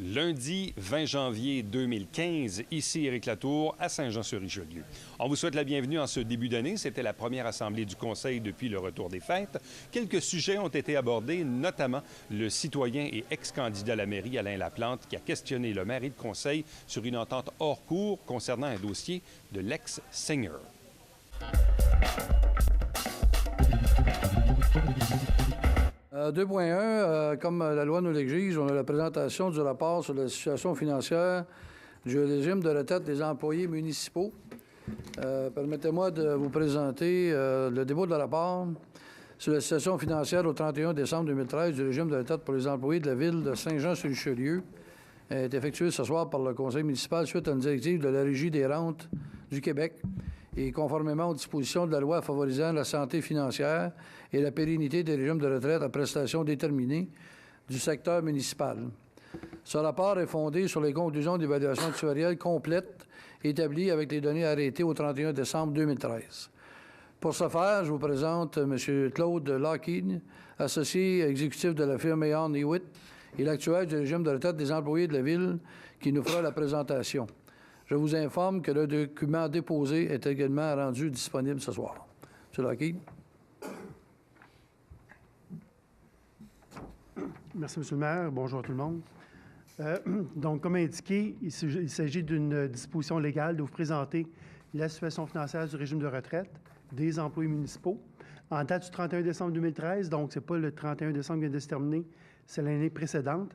Lundi 20 janvier 2015, ici Éric Latour à Saint-Jean-sur-Richelieu. On vous souhaite la bienvenue en ce début d'année. C'était la première assemblée du Conseil depuis le retour des fêtes. Quelques sujets ont été abordés, notamment le citoyen et ex-candidat à la mairie Alain Laplante qui a questionné le maire et le conseil sur une entente hors cours concernant un dossier de l'ex-seigneur. « 2.1, comme la loi nous l'exige, on a la présentation du rapport sur la situation financière du régime de retraite des employés municipaux. Permettez-moi de vous présenter le dépôt de rapport sur la situation financière au 31 décembre 2013 du régime de retraite pour les employés de la ville de Saint-Jean-sur-Richelieu. Est effectué ce soir par le conseil municipal suite à une directive de la Régie des rentes du Québec et conformément aux dispositions de la loi favorisant la santé financière et la pérennité des régimes de retraite à prestations déterminées du secteur municipal. Ce rapport est fondé sur les conclusions d'évaluation actuarielle complète établies avec les données arrêtées au 31 décembre 2013. Pour ce faire, je vous présente M. Claude Lockheed, associé exécutif de la firme Aon Hewitt et l'actuaire du régime de retraite des employés de la ville qui nous fera la présentation. Je vous informe que le document déposé est également rendu disponible ce soir. M. Lockheed. Merci, M. le maire. Bonjour à tout le monde. Donc, comme indiqué, il s'agit d'une disposition légale de vous présenter la situation financière du régime de retraite des employés municipaux en date du 31 décembre 2013. Donc, ce n'est pas le 31 décembre qui vient de se terminer, c'est l'année précédente.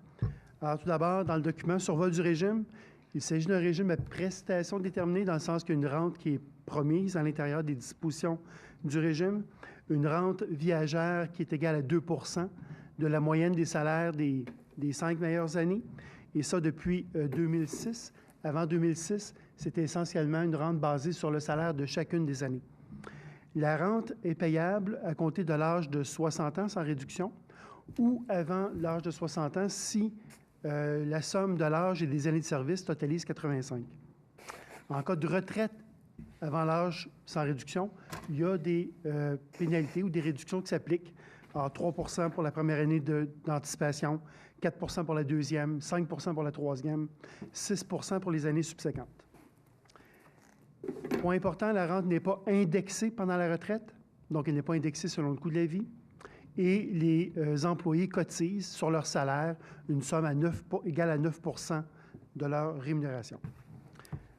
Alors, tout d'abord, dans le document survol du régime, il s'agit d'un régime à prestations déterminées dans le sens qu'il y a une rente qui est promise à l'intérieur des dispositions du régime, une rente viagère qui est égale à 2 % de la moyenne des salaires des 5 meilleures années, et ça depuis 2006. Avant 2006, c'était essentiellement une rente basée sur le salaire de chacune des années. La rente est payable à compter de l'âge de 60 ans sans réduction ou avant l'âge de 60 ans si la somme de l'âge et des années de service totalise 85. En cas de retraite avant l'âge sans réduction, il y a des pénalités ou des réductions qui s'appliquent. Alors, 3 % pour la première année d'anticipation, 4 % pour la deuxième, 5 % pour la troisième, 6 % pour les années subséquentes. Point important, la rente n'est pas indexée pendant la retraite, donc elle n'est pas indexée selon le coût de la vie. Et les employés cotisent sur leur salaire une somme égale à 9 % de leur rémunération.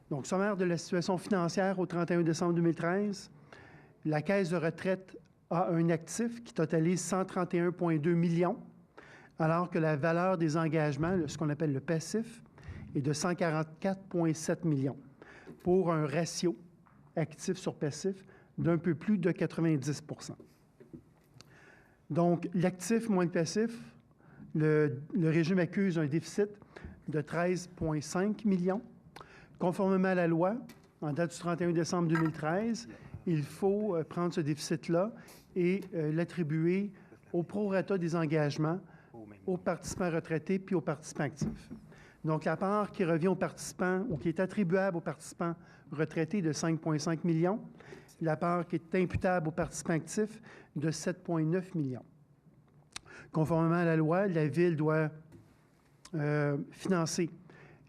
Donc, sommaire de la situation financière au 31 décembre 2013, la Caisse de retraite a un actif qui totalise 131,2 millions, alors que la valeur des engagements, ce qu'on appelle le passif, est de 144,7 millions, pour un ratio actif sur passif d'un peu plus de 90 %. Donc, l'actif moins le passif, le régime accuse un déficit de 13,5 millions. Conformément à la loi, en date du 31 décembre 2013, il faut prendre ce déficit-là et l'attribuer au prorata des engagements aux participants retraités puis aux participants actifs. Donc, la part qui revient aux participants ou qui est attribuable aux participants retraités de 5,5 millions, la part qui est imputable aux participants actifs de 7,9 millions. Conformément à la loi, la Ville doit financer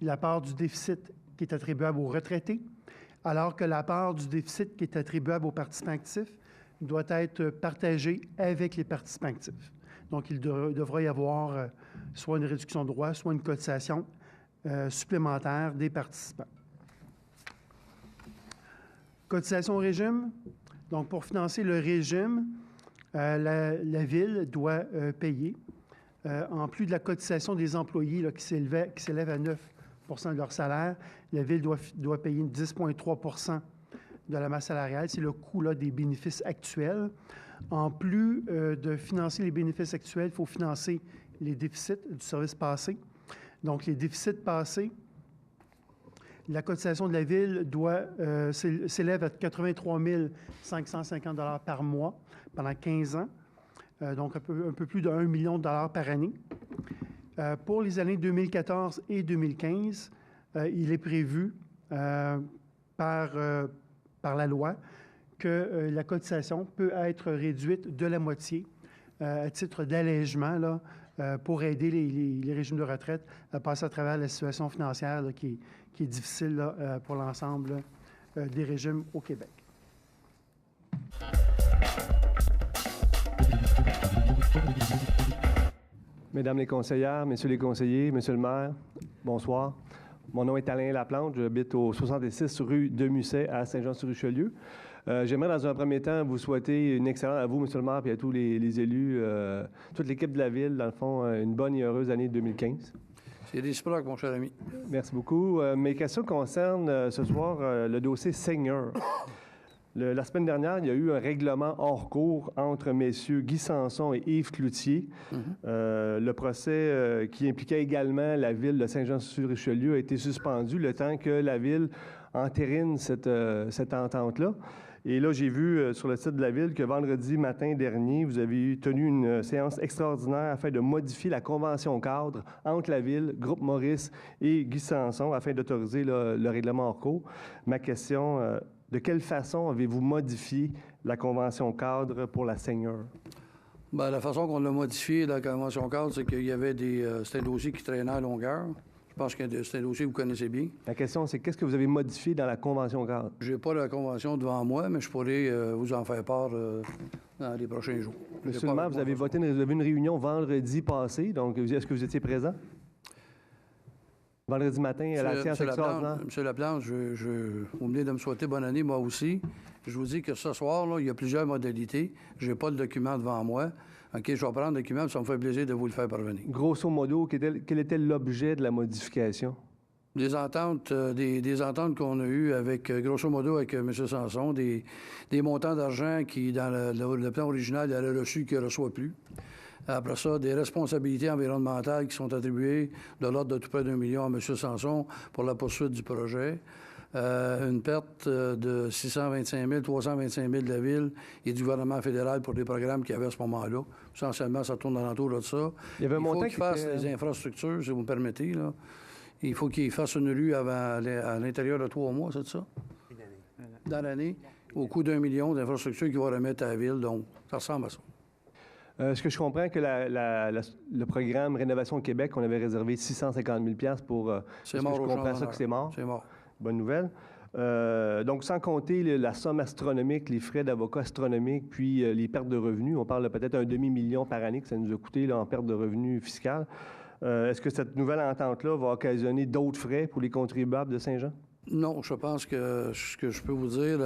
la part du déficit qui est attribuable aux retraités, alors que la part du déficit qui est attribuable aux participants actifs doit être partagée avec les participants actifs. Donc, il devra y avoir soit une réduction de droits, soit une cotisation supplémentaire des participants. Cotisation au régime. Donc, pour financer le régime, la Ville doit payer, en plus de la cotisation des employés là, qui s'élève à 9 % de leur salaire, la Ville doit payer 10,3 % de la masse salariale. C'est le coût là, des bénéfices actuels. En plus de financer les bénéfices actuels, il faut financer les déficits du service passé. Donc, les déficits passés, la cotisation de la Ville s'élève à 83 550 $ par mois pendant 15 ans, donc un peu plus de 1 million de dollars par année. Pour les années 2014 et 2015, il est prévu par la loi que la cotisation peut être réduite de la moitié à titre d'allègement là, pour aider les régimes de retraite à passer à travers la situation financière là, qui est difficile là, pour l'ensemble des régimes au Québec. Mesdames les conseillères, messieurs les conseillers, monsieur le maire, bonsoir. Mon nom est Alain Laplante, j'habite au 66 rue de Musset à Saint-Jean-sur-Richelieu. J'aimerais dans un premier temps vous souhaiter une excellente, à vous, monsieur le maire, et à tous les élus, toute l'équipe de la Ville, dans le fond, une bonne et heureuse année 2015. C'est réciproque, mon cher ami. Merci beaucoup. Mes questions concernent ce soir le dossier Seigneur. La semaine dernière, il y a eu un règlement hors cours entre messieurs Guy Sanson et Yves Cloutier. Le procès qui impliquait également la Ville de Saint-Jean-sur-Richelieu a été suspendu le temps que la Ville entérine cette entente-là. Et là, j'ai vu sur le site de la Ville que vendredi matin dernier, vous avez tenu une séance extraordinaire afin de modifier la convention cadre entre la Ville, Groupe Maurice et Guy Sanson afin d'autoriser le règlement hors cours. Ma question, de quelle façon avez-vous modifié la convention cadre pour la Seigneur? Bien, la façon qu'on l'a modifié, la convention cadre, c'est qu'il y avait c'était un dossier qui traînait à longueur. Je pense que c'est un dossier que vous connaissez bien. La question, c'est qu'est-ce que vous avez modifié dans la convention cadre? Je n'ai pas la convention devant moi, mais je pourrais vous en faire part dans les prochains jours. Monsieur le maire, vous avez une réunion vendredi passé, donc est-ce que vous étiez présent? Vendredi matin, à la séance extraordinaire. Monsieur Laplante, vous venez de me souhaiter bonne année, moi aussi. Je vous dis que ce soir, là, il y a plusieurs modalités. Je n'ai pas le document devant moi. OK, je vais prendre le document, puis ça me fait plaisir de vous le faire parvenir. Grosso modo, quel était l'objet de la modification? Des ententes, des ententes qu'on a eues avec, grosso modo, avec M. Sanson, des montants d'argent qui, dans le plan original, il avait reçu qu'il ne reçoit plus. Après ça, des responsabilités environnementales qui sont attribuées de l'ordre de tout près d'1 million à M. Sanson pour la poursuite du projet. Une perte de 625 325 000 de la Ville et du gouvernement fédéral pour des programmes qu'il y avait à ce moment-là. Essentiellement, ça tourne alentour de ça. Il y avait un montant faut qu'il fasse les infrastructures, si vous me permettez. Là. Il faut qu'il fasse une rue à l'intérieur de 3 mois, c'est ça? Dans l'année, au coût d'1 million d'infrastructures qu'il va remettre à la Ville. Donc, ça ressemble à ça. Est-ce que je comprends que le programme Rénovation Québec, on avait réservé 650 000 pour... C'est mort. Je comprends ça que c'est mort? C'est mort. Bonne nouvelle. Donc, sans compter la somme astronomique, les frais d'avocat astronomiques, puis les pertes de revenus, on parle de peut-être un demi-million par année que ça nous a coûté là, en perte de revenus fiscales. Est-ce que cette nouvelle entente-là va occasionner d'autres frais pour les contribuables de Saint-Jean? Non, je pense que ce que je peux vous dire,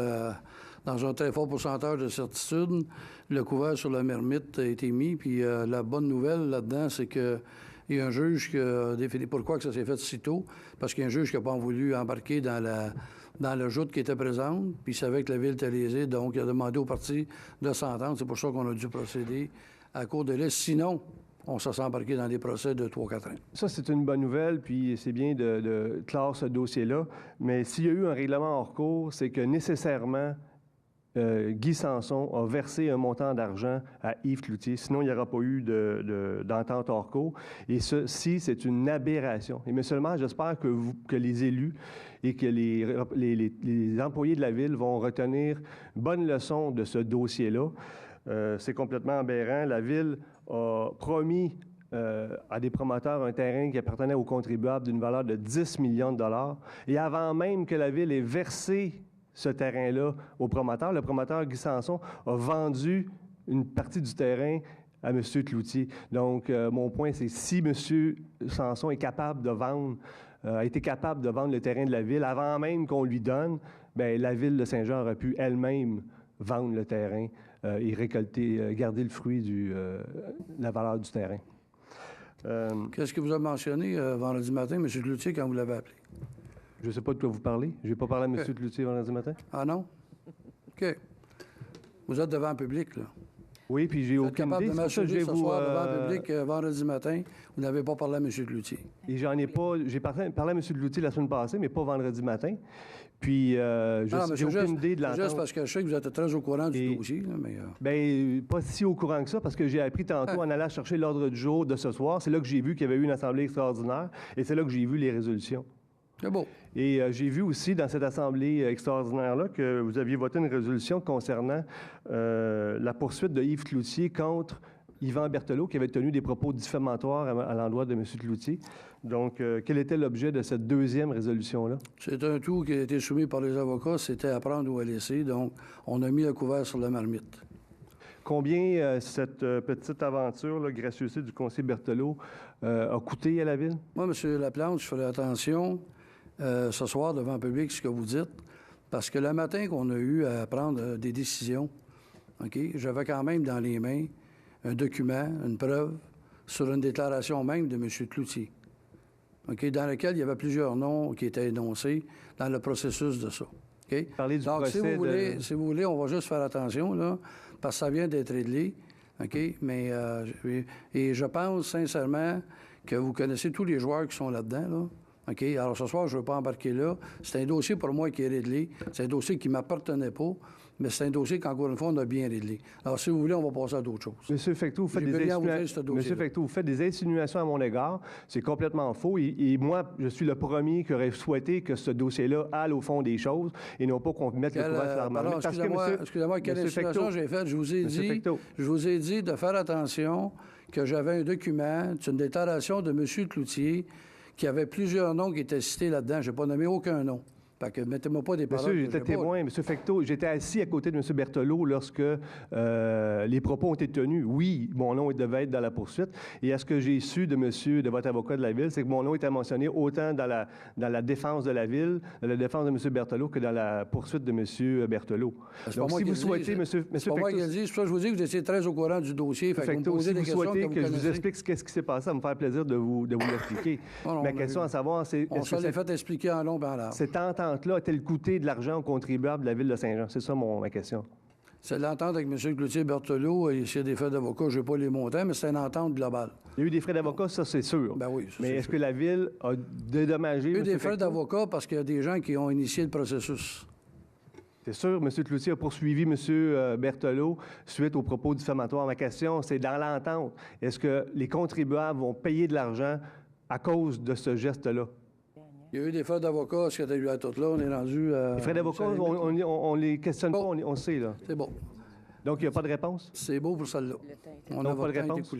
dans un très fort pourcentage de certitude, le couvert sur la Mermite a été mis. Puis la bonne nouvelle là-dedans, c'est qu'il y a un juge qui a défini pourquoi que ça s'est fait si tôt. Parce qu'il y a un juge qui n'a pas voulu embarquer dans la joute qui était présente, puis il savait que la Ville était lésée, donc il a demandé aux parties de s'entendre. C'est pour ça qu'on a dû procéder à court délai. Sinon, on se serait embarqué dans des procès de 3-4 ans. Ça, c'est une bonne nouvelle, puis c'est bien de clore ce dossier-là. Mais s'il y a eu un règlement hors cours, c'est que nécessairement, Guy Sanson a versé un montant d'argent à Yves Cloutier. Sinon, il n'y aura pas eu d'entente hors cours. Et ceci, c'est une aberration. Et monsieur le maire, j'espère que les élus et que les employés de la Ville vont retenir une bonne leçon de ce dossier-là. C'est complètement aberrant. La Ville a promis à des promoteurs un terrain qui appartenait aux contribuables d'une valeur de 10 millions de dollars. Et avant même que la Ville ait versé ce terrain-là au promoteur, le promoteur Guy Sanson a vendu une partie du terrain à M. Cloutier. Donc, mon point, c'est si M. Sanson est capable de vendre, a été capable de vendre le terrain de la Ville avant même qu'on lui donne, bien, la Ville de Saint-Jean aurait pu elle-même vendre le terrain et récolter, garder le fruit de la valeur du terrain. Qu'est-ce que vous avez mentionné vendredi matin, M. Cloutier, quand vous l'avez appelé? Je ne sais pas de quoi vous parlez. Je n'ai pas parlé à M. Cloutier vendredi matin. Ah non? OK. Vous êtes devant le public, là. Oui, puis j'ai aucune idée. Vous êtes capable de m'assurer ce soir devant le public vendredi matin, vous n'avez pas parlé à M. Cloutier. Et j'en ai pas... J'ai parlé à M. Cloutier la semaine passée, mais pas vendredi matin. Puis, j'ai aucune idée de l'entente. Juste parce que je sais que vous êtes très au courant du dossier, là, mais... Bien, pas si au courant que ça, parce que j'ai appris tantôt en allant chercher l'ordre du jour de ce soir. C'est là que j'ai vu qu'il y avait eu une assemblée extraordinaire, et c'est là que j'ai vu les résolutions. C'est beau. Et j'ai vu aussi dans cette assemblée extraordinaire-là que vous aviez voté une résolution concernant la poursuite de Yves Cloutier contre Yvan Berthelot, qui avait tenu des propos diffamatoires à l'endroit de M. Cloutier. Donc, quel était l'objet de cette deuxième résolution-là? C'est un tout qui a été soumis par les avocats, c'était à prendre ou à laisser, donc on a mis le couvert sur la marmite. Combien cette petite aventure, là, gracieuseté du conseiller Berthelot, a coûté à la Ville? Moi, M. Laplante, je ferai attention ce soir devant le public ce que vous dites, parce que le matin qu'on a eu à prendre des décisions, OK, j'avais quand même dans les mains un document, une preuve, sur une déclaration même de M. Cloutier, OK, dans lequel il y avait plusieurs noms qui étaient énoncés dans le processus de ça. OK? Parler du Donc, procès si vous voulez, on va juste faire attention, là, parce que ça vient d'être réglé, OK? Mais, et je pense sincèrement que vous connaissez tous les joueurs qui sont là-dedans, là. OK? Alors, ce soir, je ne veux pas embarquer là. C'est un dossier pour moi qui est réglé. C'est un dossier qui ne m'appartenait pas, mais c'est un dossier qu'encore une fois, on a bien réglé. Alors, si vous voulez, on va passer à d'autres choses. Monsieur Fecteau, vous faites des insinuations à mon égard. C'est complètement faux. Et moi, je suis le premier qui aurait souhaité que ce dossier-là aille au fond des choses et non pas qu'on mette le couvert sur l'armement. Excusez-moi, quelle insinuation j'ai faite? Je vous ai dit de faire attention que j'avais un document, c'est une déclaration de M. Cloutier, qui avait plusieurs noms qui étaient cités là-dedans. Je n'ai pas nommé aucun nom. Fait que mettez-moi pas des paroles. Monsieur, j'étais témoin. M. Fecteau, j'étais assis à côté de M. Berthelot lorsque les propos ont été tenus. Oui, mon nom devait être dans la poursuite. Et à ce que j'ai su de votre avocat de la Ville, c'est que mon nom était mentionné autant dans la défense de la Ville, dans la défense de M. Berthelot, que dans la poursuite de M. Berthelot. Donc, si vous souhaitez, M. Fecteau... C'est pas moi qui le dis. C'est pour ça que je vous dis que vous étiez très au courant du dossier. Fait Fecteau, si vous souhaitez que je vous explique ce qui s'est passé, ça me fait plaisir de vous l'expliquer. Ma question à savoir, c'est... On se l'est fait expliquer en long et en large. Cette entente-là a-t-elle coûté de l'argent aux contribuables de la Ville de Saint-Jean? C'est ça ma question. C'est l'entente avec M. Cloutier Berthelot. Et s'il y a des frais d'avocat, je n'ai pas les montants, mais c'est une entente globale. Il y a eu des frais d'avocat, ça, c'est sûr. Ben oui. Mais est-ce que la Ville a dédommagé... Il y a eu des frais d'avocat parce qu'il y a des gens qui ont initié le processus. C'est sûr, M. Cloutier a poursuivi M. Berthelot suite aux propos diffamatoires. Ma question, c'est dans l'entente, est-ce que les contribuables vont payer de l'argent à cause de ce geste-là? Il y a eu des frais d'avocat, ce qui a eu à tout là, on est rendu à... Les frais d'avocat, on les questionne pas, on sait, là. C'est bon. Donc, il n'y a pas de réponse? C'est beau pour celle-là. On a pas de réponse?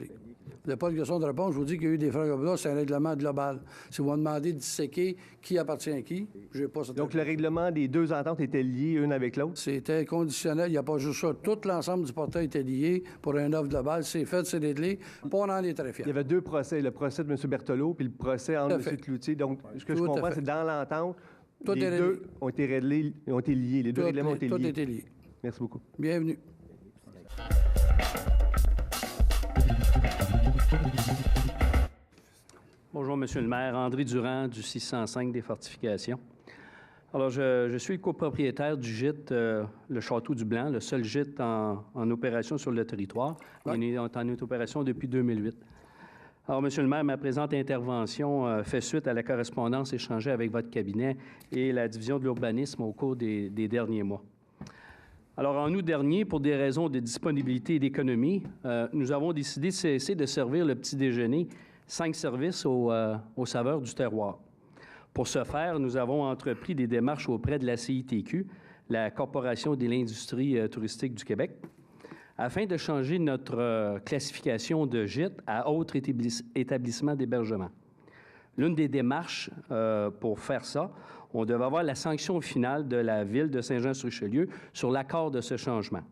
Il n'y a pas de question de réponse. Je vous dis qu'il y a eu des frais d'avocat, c'est un règlement global. Si vous me demandez de disséquer qui appartient à qui, je n'ai pas cette Donc, le règlement des deux ententes était lié une avec l'autre? C'était conditionnel. Il n'y a pas juste ça. Tout l'ensemble du portail était lié pour un offre globale. C'est fait, c'est réglé. Pas on en est très fiers. Il y avait deux procès, le procès de M. Berthelot puis le procès entre M. Cloutier. Donc, ce que je comprends, c'est dans l'entente, les deux ont été réglés, ont été liés. Les deux règlements ont été liés. Tout était lié. Merci beaucoup. Bienvenue. Bonjour, Monsieur le maire. André Durand, du 605 des Fortifications. Alors, je suis le copropriétaire du gîte, le Château du Blanc, le seul gîte en opération sur le territoire. Ouais. Il est en opération depuis 2008. Alors, Monsieur le maire, ma présente intervention fait suite à la correspondance échangée avec votre cabinet et la division de l'urbanisme au cours des derniers mois. Alors, en août dernier, pour des raisons de disponibilité et d'économie, nous avons décidé de cesser de servir le petit déjeuner 5 services aux saveurs du terroir. Pour ce faire, nous avons entrepris des démarches auprès de la CITQ, la Corporation de l'industrie touristique du Québec, afin de changer notre classification de gîte à autre établissement d'hébergement. L'une des démarches pour faire ça, on devait avoir la sanction finale de la Ville de Saint-Jean-sur-Richelieu sur l'accord de ce changement.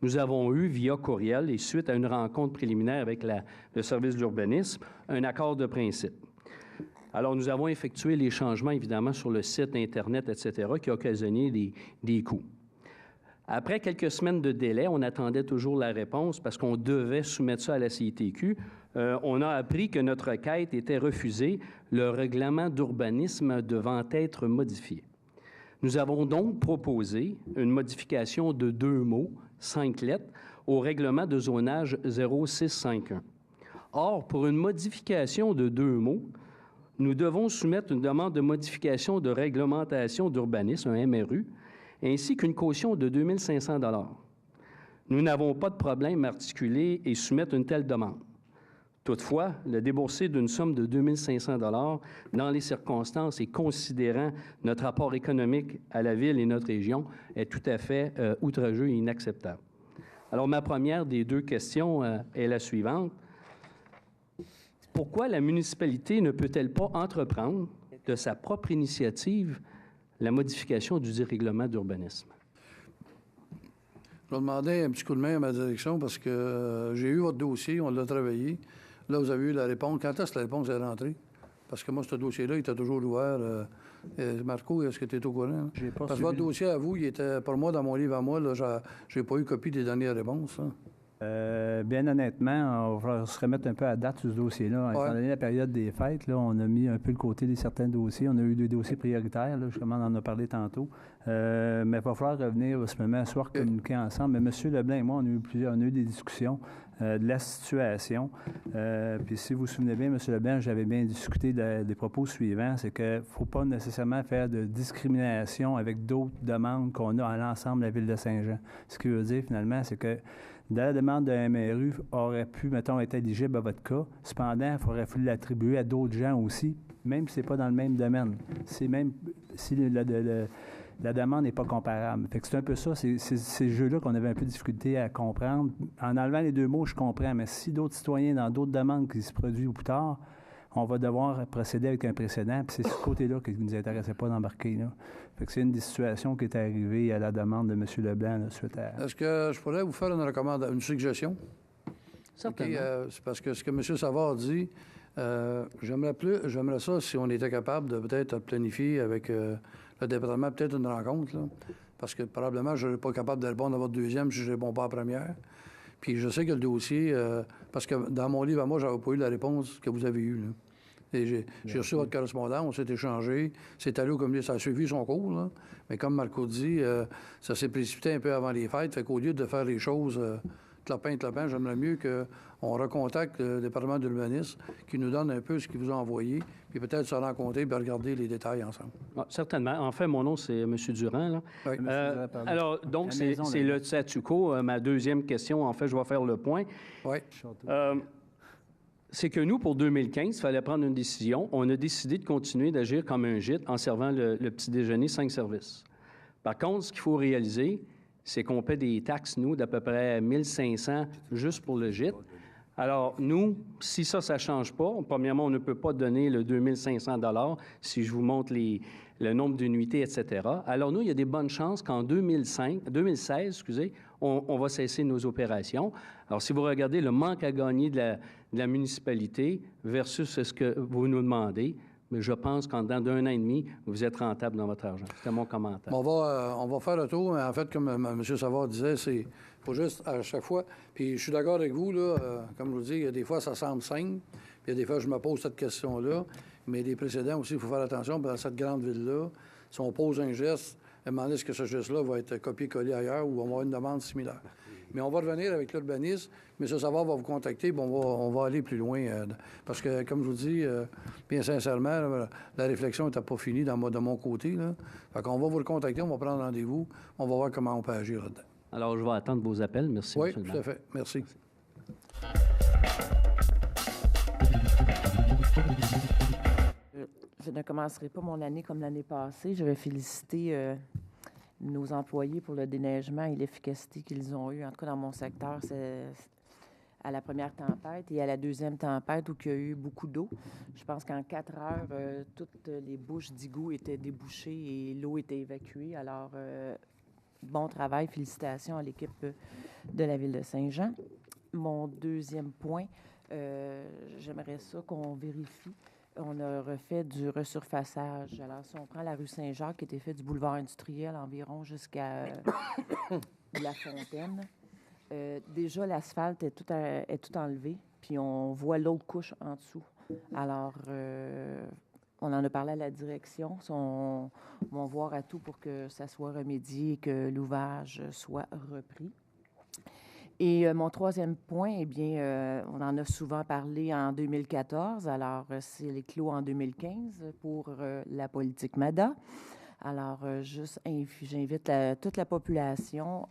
Nous avons eu, via courriel et suite à une rencontre préliminaire avec le service de l'urbanisme, un accord de principe. Alors, nous avons effectué les changements, évidemment, sur le site Internet, etc., qui ont occasionné des coûts. Après quelques semaines de délai, on attendait toujours la réponse parce qu'on devait soumettre ça à la CITQ. On a appris que notre requête était refusée, le règlement d'urbanisme devant être modifié. Nous avons donc proposé une modification de 2 mots, 5 lettres, au règlement de zonage 0651. Or, pour une modification de 2 mots, nous devons soumettre une demande de modification de réglementation d'urbanisme, un MRU, ainsi qu'une caution de 2 500 $. Nous n'avons pas de problème à articuler et soumettre une telle demande. Toutefois, le débourser d'une somme de 2 500 $ dans les circonstances et considérant notre apport économique à la Ville et notre région est tout à fait outrageux et inacceptable. Alors, ma première des deux questions est la suivante. Pourquoi la municipalité ne peut-elle pas entreprendre de sa propre initiative la modification du dit règlement d'urbanisme? Je vais demander un petit coup de main à ma direction parce que j'ai eu votre dossier, on l'a travaillé. Là, vous avez eu la réponse. Quand est-ce que la réponse est rentrée? Parce que moi, ce dossier-là, il était toujours ouvert. Marco, est-ce que tu es au courant? Hein? Parce que votre dossier à vous, il était, pour moi, dans mon livre à moi, là, j'ai pas eu copie des dernières réponses. Hein. Bien honnêtement, on va se remettre un peu à date sur ce dossier-là. Ouais. Étant donné la période des fêtes, là, on a mis un peu de côté certains dossiers. On a eu des dossiers prioritaires, là, justement, on en a parlé tantôt. Mais il va falloir revenir, ce moment, soir communiquer ensemble. Mais M. Leblanc et moi, on a eu des discussions de la situation. Puis si vous vous souvenez bien, M. Leblanc, j'avais bien discuté des propos suivants, c'est qu'il ne faut pas nécessairement faire de discrimination avec d'autres demandes qu'on a à l'ensemble de la Ville de Saint-Jean. Ce qui veut dire, finalement, c'est que dans la demande de MRU aurait pu, mettons, être éligible à votre cas. Cependant, il faudrait l'attribuer à d'autres gens aussi, même si ce n'est pas dans le même domaine. C'est même si la demande n'est pas comparable. Fait que c'est un peu ça, c'est ces jeux-là qu'on avait un peu de difficulté à comprendre. En enlevant les deux mots, je comprends, mais si d'autres citoyens dans d'autres demandes qui se produisent ou plus tard, on va devoir procéder avec un précédent, puis c'est ce côté-là qui ne nous intéressait pas d'embarquer, là. Fait que c'est une des situations qui est arrivée à la demande de M. Leblanc, là, suite à... Est-ce que je pourrais vous faire une suggestion? Certainement. Okay, c'est parce que ce que M. Savard dit, j'aimerais ça si on était capable de peut-être planifier avec le département peut-être une rencontre, là, parce que probablement je ne serais pas capable de répondre à votre deuxième si je ne réponds pas à la première. Puis je sais que le dossier, parce que dans mon livre à moi, je n'avais pas eu la réponse que vous avez eue, là. Et j'ai reçu votre correspondant, on s'est échangé, c'est allé au comité, ça a suivi son cours, là. Mais comme Marco dit, ça s'est précipité un peu avant les fêtes, fait qu'au lieu de faire les choses clopin, j'aimerais mieux qu'on recontacte le département de l'urbanisme qui nous donne un peu ce qu'ils vous ont envoyé, puis peut-être se rencontrer et regarder les détails ensemble. Ah, certainement. En fait, mon nom, c'est M. Durand. Là. Oui. Alors, donc, c'est le statu quo. Ma deuxième question, en fait, je vais faire le point. Oui. C'est que nous, pour 2015, il fallait prendre une décision. On a décidé de continuer d'agir comme un gîte en servant le petit déjeuner 5 services. Par contre, ce qu'il faut réaliser, c'est qu'on paie des taxes, nous, d'à peu près 1 500 juste pour le gîte. Alors, nous, si ça ne change pas, premièrement, on ne peut pas donner le 2 500 $ si je vous montre le nombre de nuitées, etc. Alors, nous, il y a des bonnes chances qu'en 2016, on va cesser nos opérations. Alors, si vous regardez le manque à gagner de la municipalité versus ce que vous nous demandez, mais je pense qu'en dedans d'un an et demi, vous êtes rentable dans votre argent. C'était mon commentaire. On va faire le tour, mais en fait, comme M. Savard disait, il faut juste à chaque fois. Puis je suis d'accord avec vous, là, comme je vous dis, il y a des fois, ça semble simple. Puis il y a des fois, je me pose cette question-là. Mais les précédents aussi, il faut faire attention. Dans cette grande ville-là, si on pose un geste, à un moment donné, est-ce que ce geste-là va être copié-collé ailleurs ou on va avoir une demande similaire? Mais on va revenir avec l'urbanisme. M. Savard va vous contacter, puis on va aller plus loin. Parce que, comme je vous dis, bien sincèrement, là, la réflexion n'était pas finie de mon côté. Là. Fait qu'on va vous le contacter, on va prendre rendez-vous, on va voir comment on peut agir là-dedans. Alors, je vais attendre vos appels. Merci, oui, M. tout à fait. Merci. Je ne commencerai pas mon année comme l'année passée. Je vais féliciter nos employés pour le déneigement et l'efficacité qu'ils ont eue. En tout cas, dans mon secteur, c'est à la première tempête et à la deuxième tempête où il y a eu beaucoup d'eau. Je pense qu'en 4 heures, toutes les bouches d'égouts étaient débouchées et l'eau était évacuée. Alors, bon travail. Félicitations à l'équipe de la Ville de Saint-Jean. Mon deuxième point, j'aimerais ça qu'on vérifie. On a refait du resurfaçage. Alors, si on prend la rue Saint-Jacques, qui était fait du boulevard industriel environ jusqu'à La Fontaine, déjà, l'asphalte est tout enlevé, puis on voit l'autre couche en dessous. Alors, on en a parlé à la direction. On va voir à tout pour que ça soit remédié et que l'ouvrage soit repris. Et mon troisième point, eh bien, on en a souvent parlé en 2014. Alors, c'est les clos en 2015 pour la politique MADA. Alors, j'invite toute la population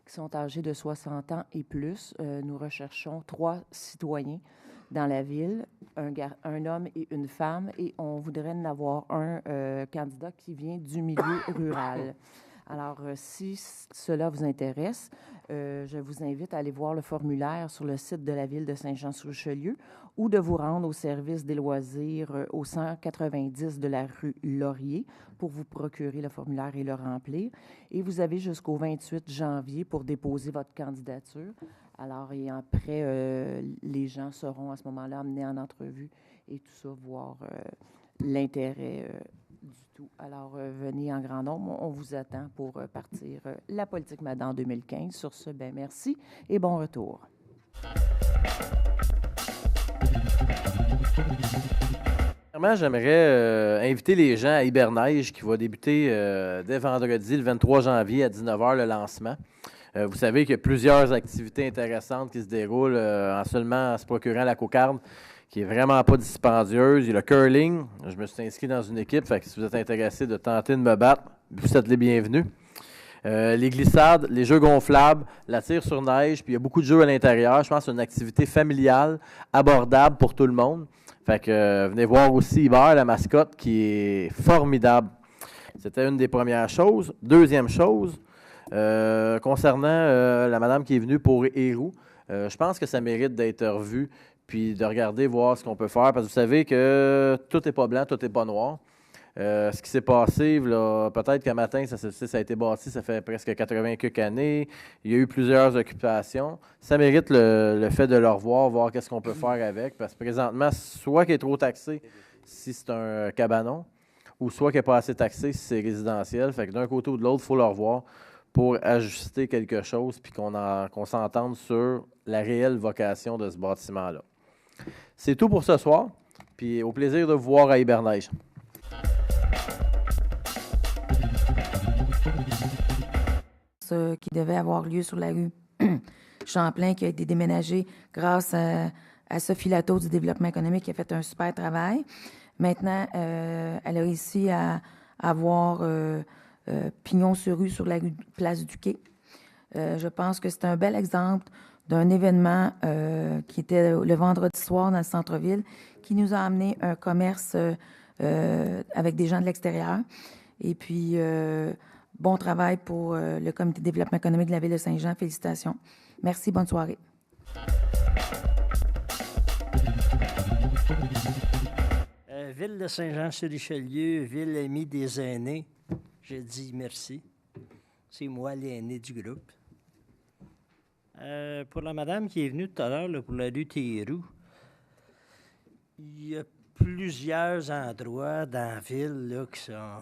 qui sont âgés de 60 ans et plus. Nous recherchons 3 citoyens dans la ville, un homme et une femme, et on voudrait en avoir un candidat qui vient du milieu rural. Alors, si cela vous intéresse, je vous invite à aller voir le formulaire sur le site de la Ville de Saint-Jean-sur-Richelieu ou de vous rendre au service des loisirs au 190 de la rue Laurier pour vous procurer le formulaire et le remplir. Et vous avez jusqu'au 28 janvier pour déposer votre candidature. Alors, et après, les gens seront à ce moment-là amenés en entrevue et tout ça, voir l'intérêt du tout. Alors, venez en grand nombre. On vous attend pour partir la politique Madame 2015. Sur ce, ben merci et bon retour. J'aimerais inviter les gens à Hiberneige qui va débuter dès vendredi, le 23 janvier à 19h, le lancement. Vous savez qu'il y a plusieurs activités intéressantes qui se déroulent en seulement se procurant la cocarde, qui est vraiment pas dispendieuse. Il y a le curling. Je me suis inscrit dans une équipe, fait que si vous êtes intéressé de tenter de me battre, vous êtes les bienvenus. Les glissades, les jeux gonflables, la tire sur neige, puis il y a beaucoup de jeux à l'intérieur. Je pense que c'est une activité familiale, abordable pour tout le monde. Fait que venez voir aussi Hubert, la mascotte, qui est formidable. C'était une des premières choses. Deuxième chose, concernant la madame qui est venue pour Héroux, je pense que ça mérite d'être revu puis de regarder, voir ce qu'on peut faire. Parce que vous savez que tout n'est pas blanc, tout n'est pas noir. Ce qui s'est passé, peut-être qu'un matin, ça a été bâti, ça fait presque 80 quelques années. Il y a eu plusieurs occupations. Ça mérite le fait de le revoir, voir qu'est-ce qu'on peut faire avec. Parce que présentement, soit qu'il est trop taxé si c'est un cabanon, ou soit qu'il n'est pas assez taxé si c'est résidentiel. Fait que d'un côté ou de l'autre, il faut le revoir pour ajuster quelque chose puis qu'on s'entende sur la réelle vocation de ce bâtiment-là. C'est tout pour ce soir, puis au plaisir de vous voir à Hiberneige. Qui devait avoir lieu sur la rue Champlain, qui a été déménagé grâce à Sophie Lato du développement économique, qui a fait un super travail. Maintenant, elle a réussi à avoir pignon sur rue sur la rue Place du Quai. Je pense que c'est un bel exemple d'un événement qui était le vendredi soir dans le centre-ville, qui nous a amené un commerce avec des gens de l'extérieur. Et puis, bon travail pour le comité de développement économique de la Ville de Saint-Jean. Félicitations. Merci, bonne soirée. Ville de Saint-Jean-sur-Richelieu, ville amie des aînés, je dis merci. C'est moi l'aîné du groupe. Pour la madame qui est venue tout à l'heure pour la rue Théroux, il y a plusieurs endroits dans la ville là, qui sont...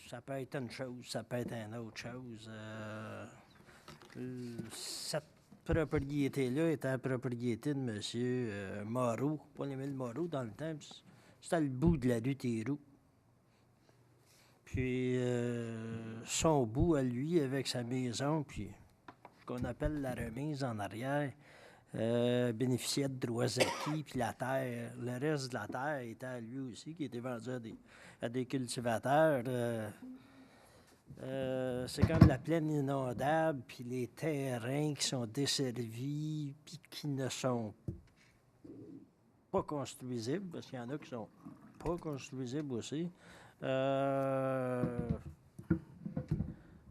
Ça peut être une chose, ça peut être une autre chose. Cette propriété-là était la propriété de M. Moreau, Paul-Émile Moreau, dans le temps. C'était le bout de la rue Théroux. Puis son bout à lui, avec sa maison, puis ce qu'on appelle la remise en arrière, bénéficiait de droits acquis, puis la terre, le reste de la terre était à lui aussi, qui était vendu à des cultivateurs. C'est comme la plaine inondable, puis les terrains qui sont desservis, puis qui ne sont pas construisibles, parce qu'il y en a qui sont pas construisibles aussi.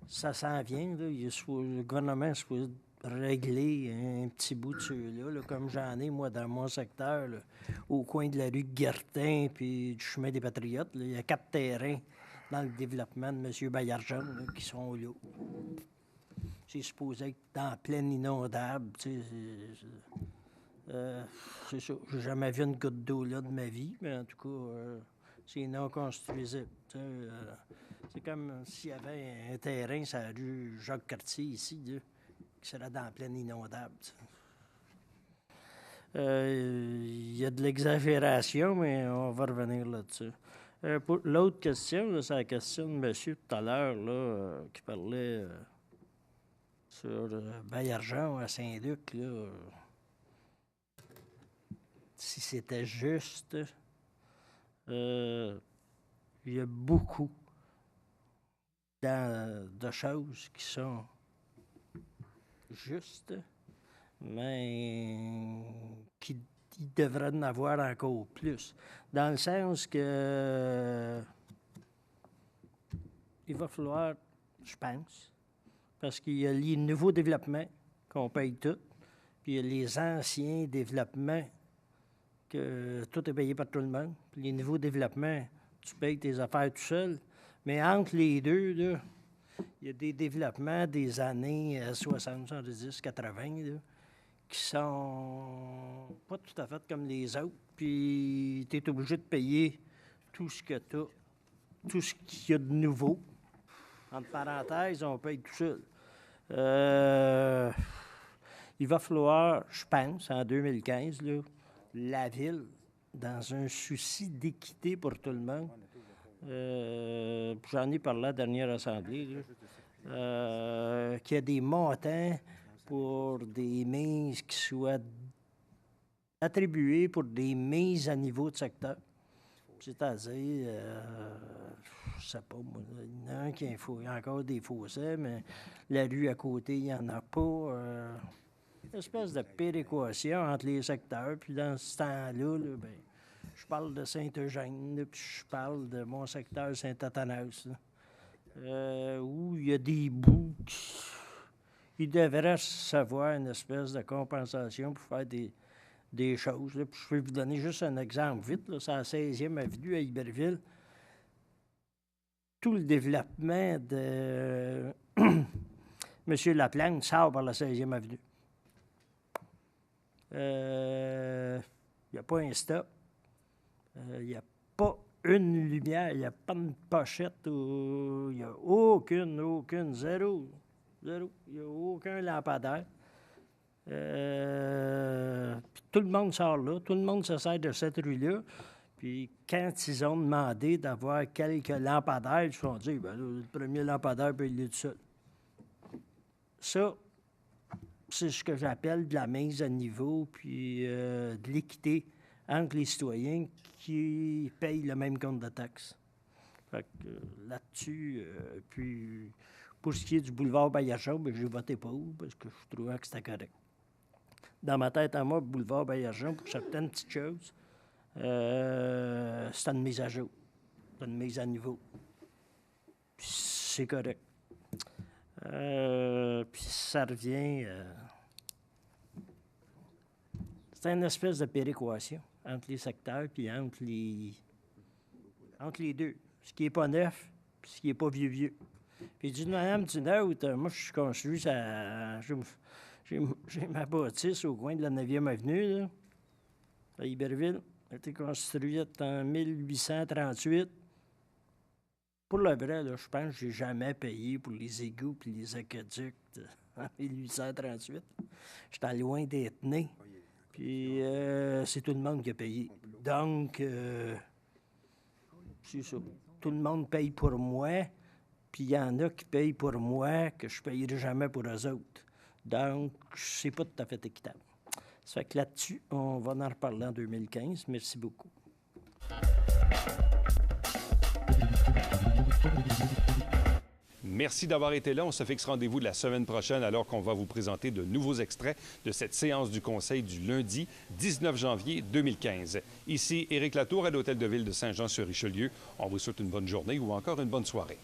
Ça s'en vient, là. Le gouvernement est supposé régler un petit bout de ceux-là, là, comme j'en ai, moi, dans mon secteur, là, au coin de la rue Guertin puis du chemin des Patriotes. Là, il y a 4 terrains dans le développement de M. Baillargeon là, qui sont là. C'est supposé être dans pleine inondable. Tu sais, c'est ça. J'ai jamais vu une goutte d'eau là de ma vie, mais en tout cas, c'est non construisible. C'est comme s'il y avait un terrain sur la rue Jacques-Cartier ici, là, qui serait dans la plaine inondable. Il y a de l'exagération, mais on va revenir là-dessus. Pour l'autre question, c'est la question de monsieur tout à l'heure qui parlait sur Baillargeon à Saint-Luc. Là, si c'était juste, il y a beaucoup de choses qui sont justes, mais qui devraient en avoir encore plus. Dans le sens que il va falloir, je pense, parce qu'il y a les nouveaux développements qu'on paye tout, puis il y a les anciens développements que tout est payé par tout le monde. Puis les nouveaux développements, tu payes tes affaires tout seul. Mais entre les deux, là, il y a des développements des années 60, 70, 80, là, qui sont pas tout à fait comme les autres. Puis tu es obligé de payer tout ce que tu as, tout ce qu'il y a de nouveau. Entre parenthèses, on paye tout seul. Il va falloir, je pense, en 2015, là, la Ville, dans un souci d'équité pour tout le monde, j'en ai parlé à la dernière assemblée, là, qu'il y a des montants pour des mises qui soient attribuées pour des mises à niveau de secteur. C'est-à-dire, je sais pas, moi, il y en a un qui il y a encore des fossés, mais la rue à côté, il n'y en a pas. Une espèce de péréquation entre les secteurs. Puis dans ce temps-là, là, ben, je parle de Saint-Eugène, là, puis je parle de mon secteur Saint-Athanas, où il y a des bouts qui devraient recevoir une espèce de compensation pour faire des choses. Là. Puis je peux vous donner juste un exemple vite. Là, c'est à la 16e avenue à Iberville. Tout le développement de M. Laplante sort par la 16e avenue. Il n'y a pas un stop. Il n'y a pas une lumière. Il n'y a pas une pochette. Il n'y a aucune, zéro. Il n'y a aucun lampadaire. Puis tout le monde sort là. Tout le monde se sert de cette rue-là. Puis quand ils ont demandé d'avoir quelques lampadaires, ils se sont dit, ben, le premier lampadaire peut aller tout seul. Ça, c'est ce que j'appelle de la mise à niveau, puis de l'équité entre les citoyens qui payent le même compte de taxes. Fait que là-dessus, puis pour ce qui est du boulevard Baillargeon, ben, j'ai voté pour parce que je trouvais que c'était correct. Dans ma tête à moi, le boulevard Baillargeon, pour certaines petites choses, c'est une mise à jour, c'est une mise à niveau. Puis c'est correct. Puis ça revient... c'est une espèce de péréquation entre les secteurs puis entre les deux. Ce qui n'est pas neuf puis ce qui n'est pas vieux. Puis d'une manière ou d'une autre, moi, je suis construit, j'ai ma bâtisse au coin de la 9e avenue, là, à Iberville. Elle a été construite en 1838. Pour le vrai, là, je pense que je n'ai jamais payé pour les égouts et les aqueducs en 1838. J'étais loin d'être né. Puis c'est tout le monde qui a payé. Donc, c'est ça. Tout le monde paye pour moi, puis il y en a qui payent pour moi que je ne payerai jamais pour eux autres. Donc, c'est pas tout à fait équitable. Ça fait que là-dessus, on va en reparler en 2015. Merci beaucoup. Merci d'avoir été là. On se fixe rendez-vous de la semaine prochaine alors qu'on va vous présenter de nouveaux extraits de cette séance du Conseil du lundi 19 janvier 2015. Ici Éric Latour à l'Hôtel de Ville de Saint-Jean-sur-Richelieu. On vous souhaite une bonne journée ou encore une bonne soirée.